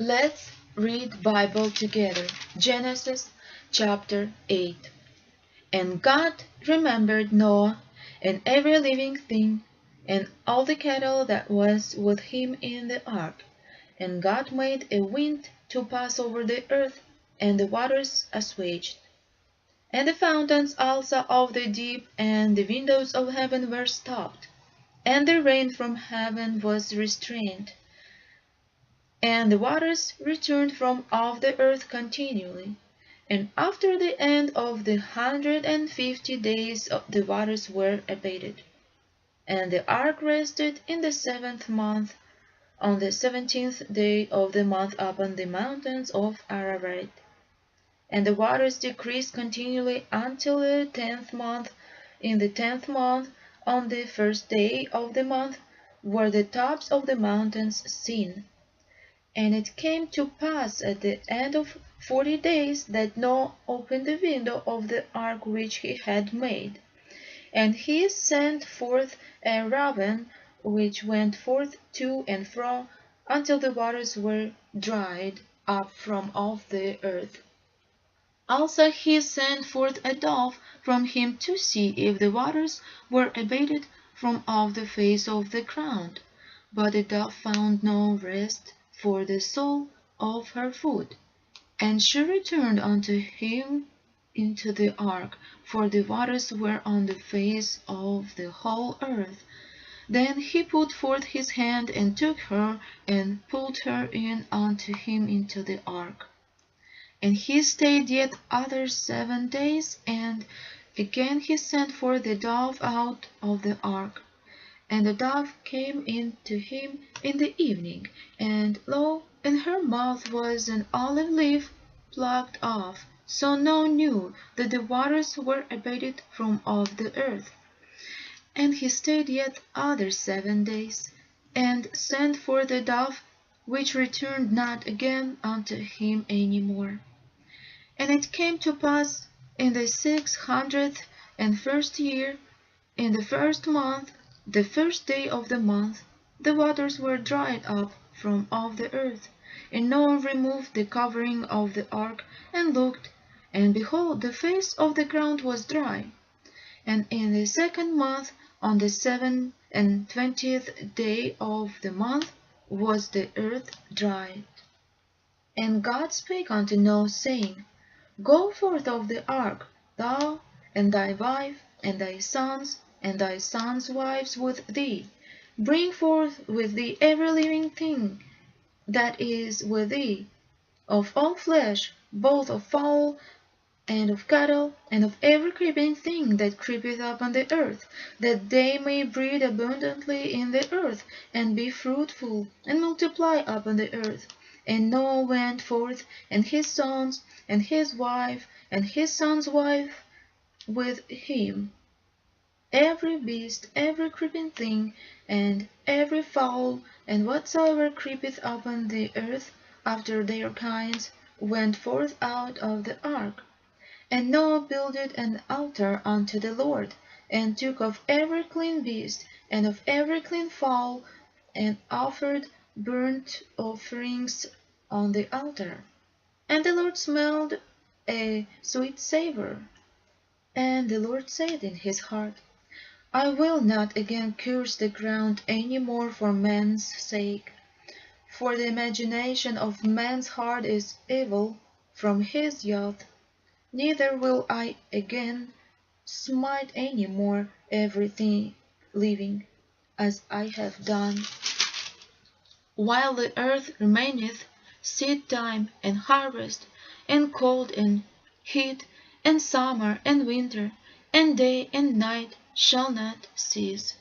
Let's read Bible together. Genesis chapter 8. And God remembered Noah and every living thing and all the cattle that was with him in the ark. And God made a wind to pass over the earth, and the waters assuaged. And the fountains also of the deep and the windows of heaven were stopped, and the rain from heaven was restrained. And the waters returned from off the earth continually. And after the end of the 150 days the waters were abated. And the ark rested in the 7th month, on the 17th day of the month upon the mountains of Ararat. And the waters decreased continually until the 10th month. In the 10th month, on the first day of the month, were the tops of the mountains seen. And it came to pass at the end of 40 days that Noah opened the window of the ark which he had made. And he sent forth a raven, which went forth to and fro until the waters were dried up from off the earth. Also he sent forth a dove from him to see if the waters were abated from off the face of the ground. But the dove found no rest for the sole of her foot. And she returned unto him into the ark, for the waters were on the face of the whole earth. Then he put forth his hand and took her, and pulled her in unto him into the ark. And he stayed yet other 7 days, and again he sent forth the dove out of the ark. And the dove came in to him in the evening, and lo, in her mouth was an olive leaf plucked off. So Noah knew that the waters were abated from off the earth. And he stayed yet other 7 days, and sent forth the dove, which returned not again unto him any more. And it came to pass in the 601st year, in the 1st month, the first day of the month, the waters were dried up from off the earth. And Noah removed the covering of the ark, and looked, and behold, the face of the ground was dry. And in the 2nd month, on the 27th day of the month, was the earth dried. And God spake unto Noah, saying, Go forth of the ark, thou, and thy wife, and thy sons, and thy sons' wives with thee. Bring forth with thee every living thing that is with thee, of all flesh, both of fowl, and of cattle, and of every creeping thing that creepeth upon the earth, that they may breed abundantly in the earth, and be fruitful, and multiply upon the earth. And Noah went forth, and his sons, and his wife, and his son's wife with him, every beast, every creeping thing, and every fowl, and whatsoever creepeth upon the earth after their kinds, went forth out of the ark. And Noah builded an altar unto the Lord, and took of every clean beast, and of every clean fowl, and offered burnt offerings on the altar. And the Lord smelled a sweet savour. And the Lord said in his heart, I will not again curse the ground any more for man's sake. For the imagination of man's heart is evil from his youth. Neither will I again smite any more everything living, as I have done. While the earth remaineth, seed time and harvest, and cold and heat, and summer and winter, and day and night shall not cease.